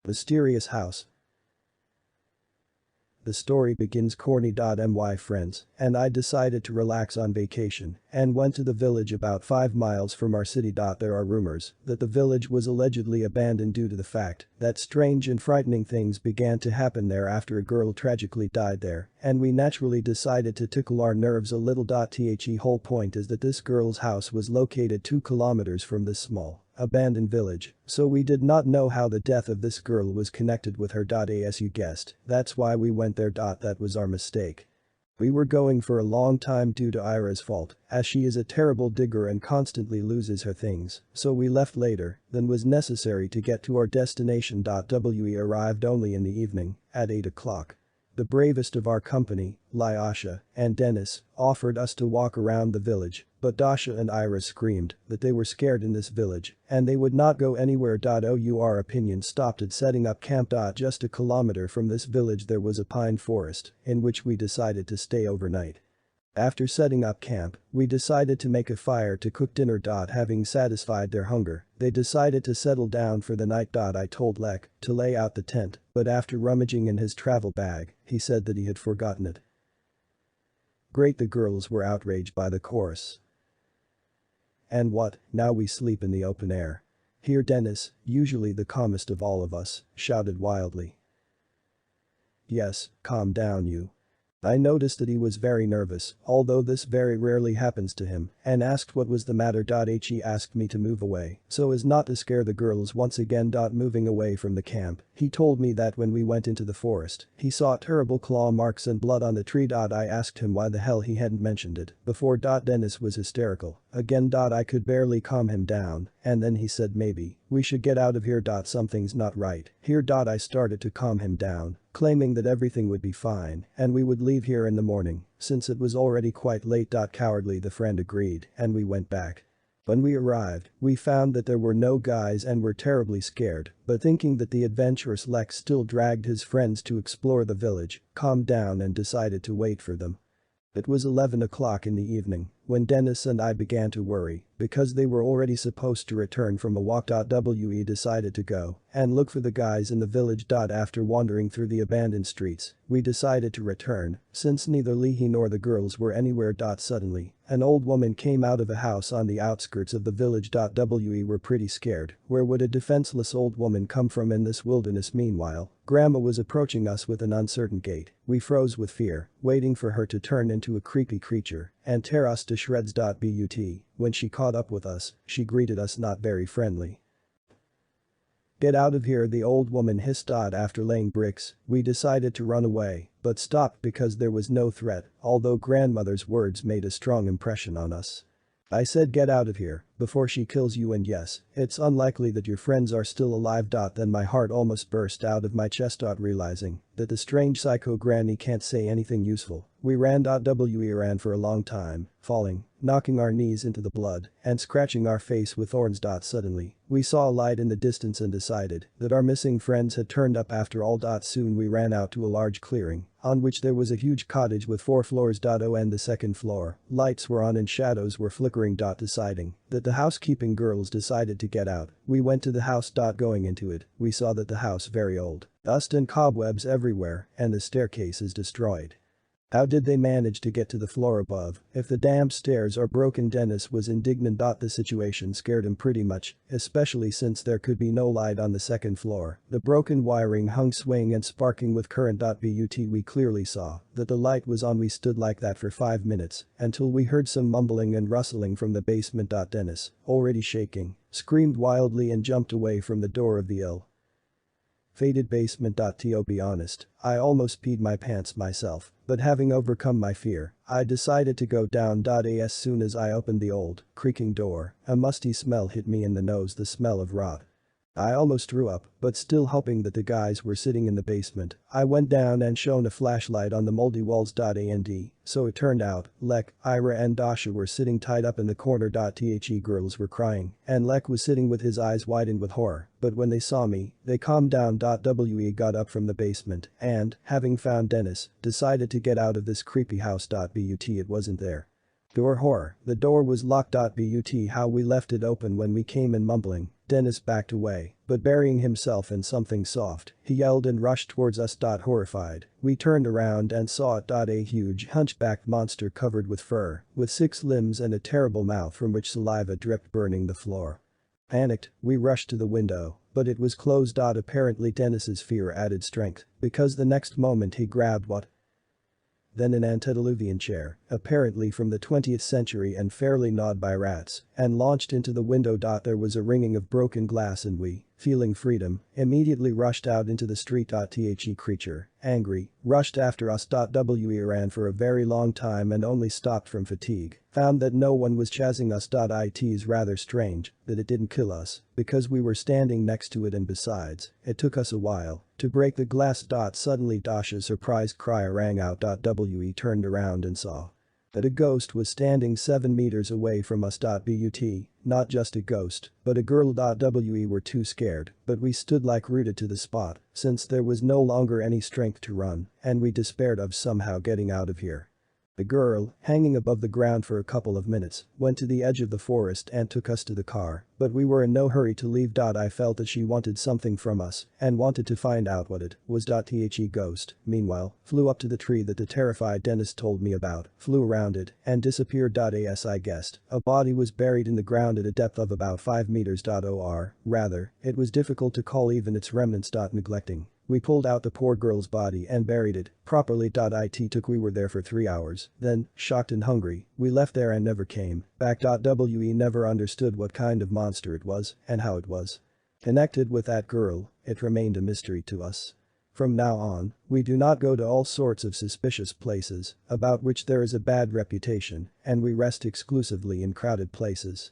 Mysterious house. The story begins corny. My friends and I decided to relax on vacation and went to the village about 5 miles from our city. There are rumors that the village was allegedly abandoned due to the fact that strange and frightening things began to happen there after a girl tragically died there, and we naturally decided to tickle our nerves a little. The whole point is that this girl's house was located 2 kilometers from this small abandoned village, so we did not know how the death of this girl was connected with her. As you guessed, that's why we went there. That was our mistake. We were going for a long time due to Ira's fault, as she is a terrible digger and constantly loses her things, so we left later than was necessary to get to our destination. We arrived only in the evening, at 8 o'clock. The bravest of our company, Lyasha and Dennis, offered us to walk around the village, but Dasha and Ira screamed that they were scared in this village and they would not go anywhere. Our opinion stopped at setting up camp. Just a kilometer from this village there was a pine forest in which we decided to stay overnight. After setting up camp, we decided to make a fire to cook dinner. Having satisfied their hunger, they decided to settle down for the night. I told Lek to lay out the tent, but after rummaging in his travel bag, he said that he had forgotten it. Great, the girls were outraged by the chorus. And what, now we sleep in the open air? Here Dennis, usually the calmest of all of us, shouted wildly. Yes, calm down you. I noticed that he was very nervous, although this very rarely happens to him, and asked what was the matter. He asked me to move away so as not to scare the girls once again. Moving away from the camp, he told me that when we went into the forest, he saw terrible claw marks and blood on the tree. I asked him why the hell he hadn't mentioned it before. Dennis was hysterical again. I could barely calm him down, and then he said maybe we should get out of here. Something's not right here. I started to calm him down, claiming that everything would be fine and we would leave here in the morning since it was already quite late. Cowardly the friend agreed and we went back. When we arrived, we found that there were no guys and were terribly scared, but thinking that the adventurous Lex still dragged his friends to explore the village, calmed down and decided to wait for them. It was 11 o'clock in the evening when Dennis and I began to worry because they were already supposed to return from a walk. We decided to go and look for the guys in the village. After wandering through the abandoned streets, we decided to return since neither Leahy nor the girls were anywhere. Suddenly, an old woman came out of a house on the outskirts of the village. We were pretty scared. Where would a defenseless old woman come from in this wilderness? Meanwhile, Grandma was approaching us with an uncertain gait. We froze with fear, waiting for her to turn into a creepy creature and tear us to shreds. When she caught up with us, she greeted us not very friendly. Get out of here, the old woman hissed. After laying bricks, we decided to run away, but stopped because there was no threat, although grandmother's words made a strong impression on us. I said get out of here before she kills you, and yes, it's unlikely that your friends are still alive. Then my heart almost burst out of my chest. Realizing that the strange psycho granny can't say anything useful, we ran. We ran for a long time, falling, knocking our knees into the blood, and scratching our face with thorns. Suddenly, we saw a light in the distance and decided that our missing friends had turned up after all. Soon we ran out to a large clearing on which there was a huge cottage with 4 floors. On the second floor, lights were on and shadows were flickering. Deciding that the housekeeping girls decided to get out, we went to the house. Going into it, we saw that the house very old, dust and cobwebs everywhere, and the staircase is destroyed. How did they manage to get to the floor above if the damn stairs are broken? Dennis was indignant. The situation scared him pretty much, especially since there could be no light on the second floor. The broken wiring hung swaying and sparking with current. We clearly saw that the light was on. We stood like that for 5 minutes until we heard some mumbling and rustling from the basement. Dennis, already shaking, screamed wildly and jumped away from the door of the ill-fated basement. To be honest, I almost peed my pants myself, but having overcome my fear, I decided to go down. As soon as I opened the old, creaking door, a musty smell hit me in the nose, the smell of rot. I almost threw up, but still hoping that the guys were sitting in the basement, I went down and shone a flashlight on the moldy walls. So it turned out, Lek, Ira and Dasha were sitting tied up in the corner. The girls were crying, and Lek was sitting with his eyes widened with horror, but when they saw me, they calmed down. We got up from the basement and, having found Dennis, decided to get out of this creepy house. It wasn't there. To our horror, the door was locked. How we left it open when we came in mumbling Dennis backed away, but burying himself in something soft, he yelled and rushed towards us. Horrified, we turned around and saw a huge hunchbacked monster covered with fur, with 6 limbs and a terrible mouth from which saliva dripped, burning the floor. Panicked, we rushed to the window, but it was closed. Apparently Dennis's fear added strength, because the next moment he grabbed what? Then an antediluvian chair, apparently from the 20th century and fairly gnawed by rats, and launched into the window. There was a ringing of broken glass and we, feeling freedom, immediately rushed out into the street. The creature, angry, rushed after us. We ran for a very long time and only stopped from fatigue, found that no one was chasing us. It's rather strange that it didn't kill us, because we were standing next to it and besides, it took us a while to break the glass. Suddenly Dasha's surprised cry rang out. We turned around and saw that a ghost was standing 7 meters away from us. But not just a ghost, but a girl. We were too scared, but we stood like rooted to the spot, since there was no longer any strength to run, and we despaired of somehow getting out of here. The girl, hanging above the ground for a couple of minutes, went to the edge of the forest and took us to the car, but we were in no hurry to leave. I felt that she wanted something from us and wanted to find out what it was. The ghost, meanwhile, flew up to the tree that the terrified Dennis told me about, flew around it, and disappeared. As I guessed, a body was buried in the ground at a depth of about 5 meters. Or, rather, it was difficult to call even its remnants. Neglecting, we pulled out the poor girl's body and buried it properly. We were there for 3 hours, then, shocked and hungry, we left there and never came back. We never understood what kind of monster it was and how it was connected with that girl. It remained a mystery to us. From now on, we do not go to all sorts of suspicious places about which there is a bad reputation, and we rest exclusively in crowded places.